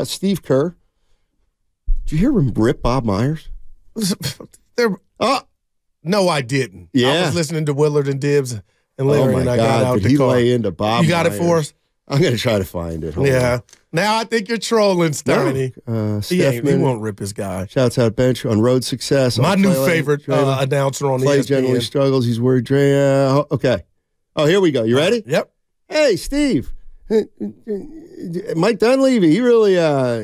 Steve Kerr. Did you hear him rip Bob Myers? No, I didn't. Yeah. I was listening to Willard and Dibbs and Larry, and I got out did the he car. lay into Bob You got Myers? it for us? I'm going to try to find it. Hold on. Now I think you're trolling, Steiny. He won't rip his guy. Shouts out bench on road success. My new favorite announcer on Clay ESPN. generally struggles. He's worried. Okay. Oh, here we go. You ready? Yep. Hey, Steve. Mike Dunleavy, he really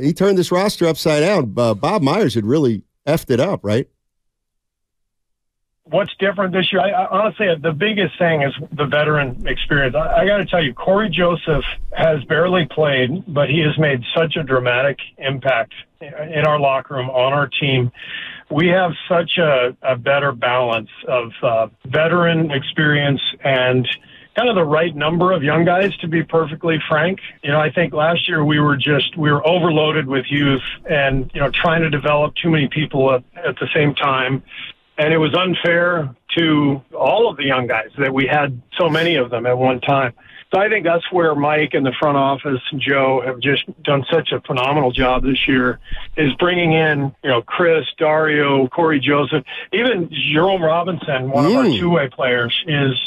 he turned this roster upside down. Bob Myers had really effed it up, right? What's different this year? I honestly, the biggest thing is the veteran experience. I got to tell you, Corey Joseph has barely played, but he has made such a dramatic impact in our locker room, on our team. We have such a better balance of veteran experience and kind of the right number of young guys, to be perfectly frank. I think last year we were overloaded with youth and, trying to develop too many people at the same time. And it was unfair to all of the young guys that we had so many of them at one time. So I think that's where Mike and the front office and Joe have just done such a phenomenal job this year, is bringing in, Chris, Dario, Corey Joseph, even Jerome Robinson, one of our two-way players,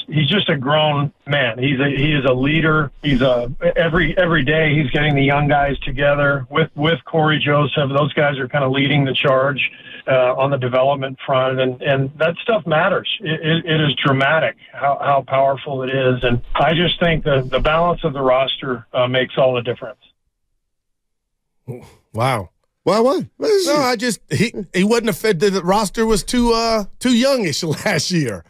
he's just a grown man. He is a leader. He's every day he's getting the young guys together with Corey Joseph. Those guys are kind of leading the charge on the development front, and that stuff matters. It is dramatic how powerful it is, and I just think the balance of the roster makes all the difference. Wow. Well, what? No, he wasn't the roster was too youngish last year.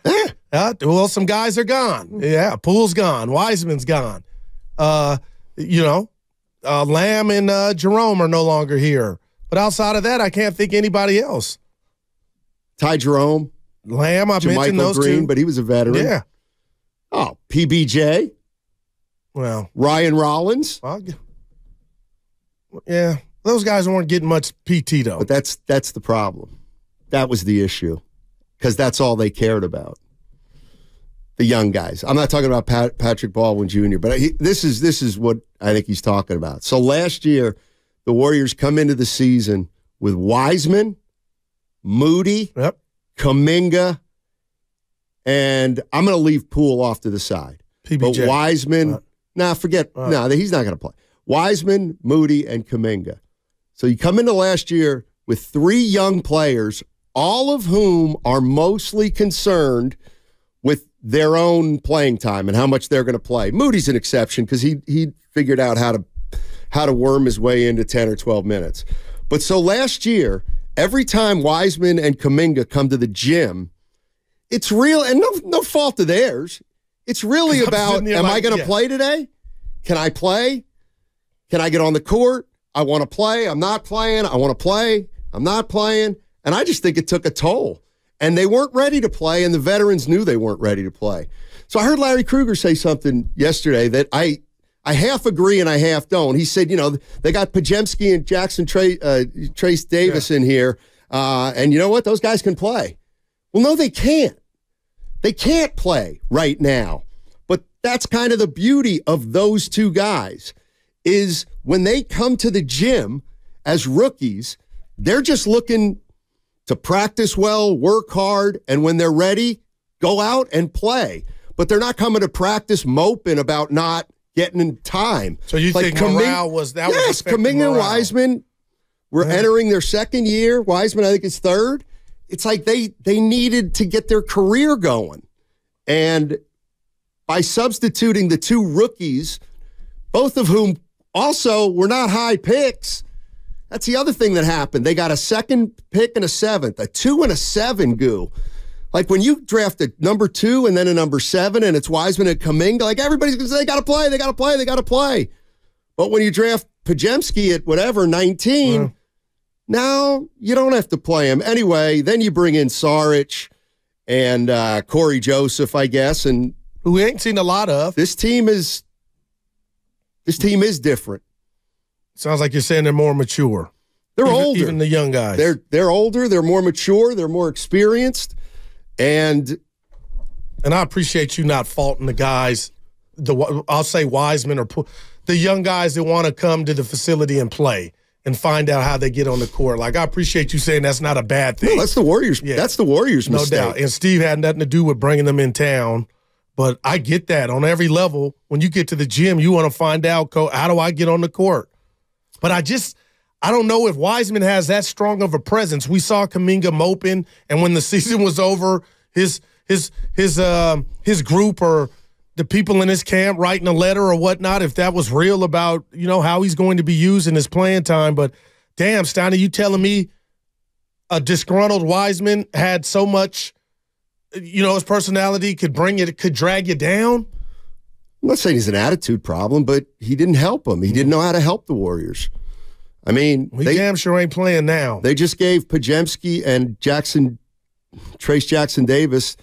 Well, some guys are gone. Yeah, Poole's gone. Wiseman's gone. Lamb and Jerome are no longer here. But outside of that, I can't think anybody else. Ty Jerome. Lamb, I mentioned those Green, two. but he was a veteran. Yeah. Oh, PBJ. Well. Ryan Rollins. Yeah. Those guys weren't getting much PT, though. But that's the problem. That was the issue. Because that's all they cared about. The young guys. I'm not talking about Patrick Baldwin Jr., but this is what I think he's talking about. So last year, the Warriors come into the season with Wiseman, Moody, Kuminga, and I'm going to leave Poole off to the side. PBJ. But Wiseman, he's not going to play. Wiseman, Moody, and Kuminga. So you come into last year with three young players, all of whom are mostly concerned with their own playing time and how much they're going to play. Moody's an exception because he figured out how to worm his way into 10 or 12 minutes. But so last year, every time Wiseman and Kuminga come to the gym, it's real, and no fault of theirs. It's really about, am I going to play today? Can I play? Can I get on the court? I want to play. I'm not playing. I want to play. I'm not playing. And I just think it took a toll. And they weren't ready to play, and the veterans knew they weren't ready to play. So I heard Larry Krueger say something yesterday that I half agree and I half don't. He said, they got Pajemski and Jackson Trace Davis in here, and you know what? Those guys can play. Well, no, they can't. They can't play right now. But that's kind of the beauty of those two guys, is when they come to the gym as rookies, they're just looking to practice well, work hard, and when they're ready, go out and play. But they're not coming to practice moping about not getting in time. So you think morale was that? Yes, Kuminga and Wiseman were entering their second year. Wiseman, I think, is third. It's like they needed to get their career going. And by substituting the two rookies, both of whom also were not high picks, that's the other thing that happened. They got a second pick and a seventh, a 2 and a 7 goo. Like when you draft a number 2 and then a number 7 and it's Wiseman and Kuminga, like everybody's going to say, they got to play, they got to play, they got to play. But when you draft Pajemski at 19, now you don't have to play him. Anyway, then you bring in Saric and Corey Joseph, I guess. And who we ain't seen a lot of. This team is different. Sounds like you're saying they're more mature. They're older. Even the young guys. They're older. They're more mature. They're more experienced. And I appreciate you not faulting the guys, I'll say Wiseman or the young guys that want to come to the facility and play. and find out how they get on the court. Like, I appreciate you saying that's not a bad thing. No, that's the Warriors. Yeah. That's the Warriors' mistake. No doubt. And Steve had nothing to do with bringing them in town. But I get that on every level. When you get to the gym, you want to find out, how do I get on the court? But I don't know if Wiseman has that strong of a presence. We saw Kuminga moping, and when the season was over, his group or the people in his camp writing a letter or whatnot, if that was real about, how he's going to be used in his playing time. But damn, Steiny, you telling me a disgruntled Wiseman had so much, his personality could drag you down? I'm not saying he's an attitude problem, but he didn't help him. He didn't know how to help the Warriors. I mean, they damn sure ain't playing now. They just gave Podziemski and Trace Jackson Davis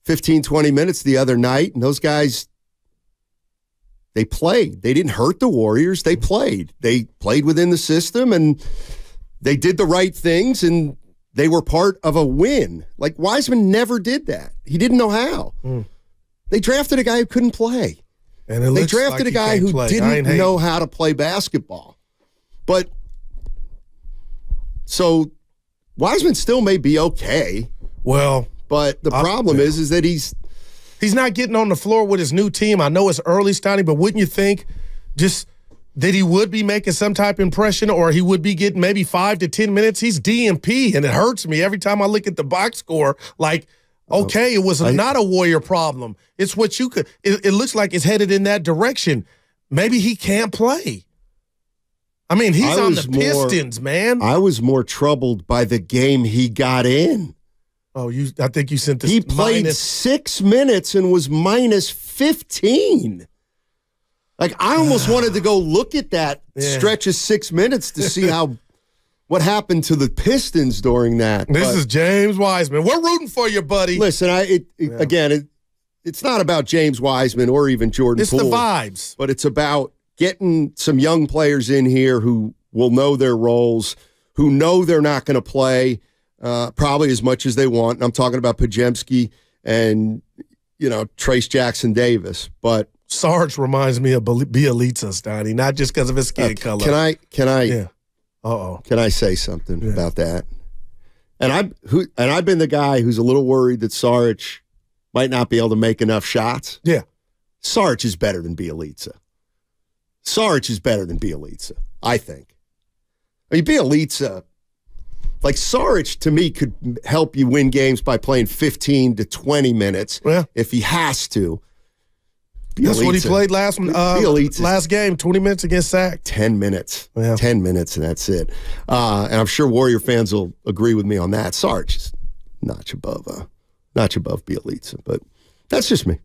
15, 20 minutes the other night, and those guys, they played. They didn't hurt the Warriors. They played. They played within the system, and they did the right things, and they were part of a win. Like, Wiseman never did that. He didn't know how. They drafted a guy who couldn't play. And they drafted a guy who didn't know how to play basketball. But, so, Wiseman still may be okay. Well, but the problem is that he's not getting on the floor with his new team. I know it's early, Steiny, but wouldn't you think just that he would be making some type of impression, or he would be getting maybe 5 to 10 minutes? He's DMP, and it hurts me every time I look at the box score. Like, okay, it was not a Warrior problem. It's what you could. It looks like it's headed in that direction. Maybe he can't play. I mean, he's on the Pistons, man. I was more troubled by the game he got in. Oh, I think you sent this. He played 6 minutes and was minus 15. Like, I almost wanted to go look at that stretch of 6 minutes to see what happened to the Pistons during that. This is James Wiseman. We're rooting for you, buddy. Listen, again, it's not about James Wiseman or even Jordan Poole. It's the vibes. But it's about getting some young players in here who will know their roles, who know they're not going to play probably as much as they want. And I'm talking about Podziemski and, Trace Jackson Davis. But Sarge reminds me of Bielitsa, Steiny, not just because of his skin color. Can I? Yeah. Can I say something about that? And I've been the guy who's a little worried that Sarge might not be able to make enough shots. Yeah. Sarge is better than Bielitsa. Sarge is better than Bielitsa, I think. I mean, Bielitsa, like, Sarge, to me, could help you win games by playing 15 to 20 minutes if he has to. That's what he played last game, 20 minutes against Sac. 10 minutes. 10 minutes, and that's it. And I'm sure Warrior fans will agree with me on that. Sarge is notch above Bielitsa, but that's just me.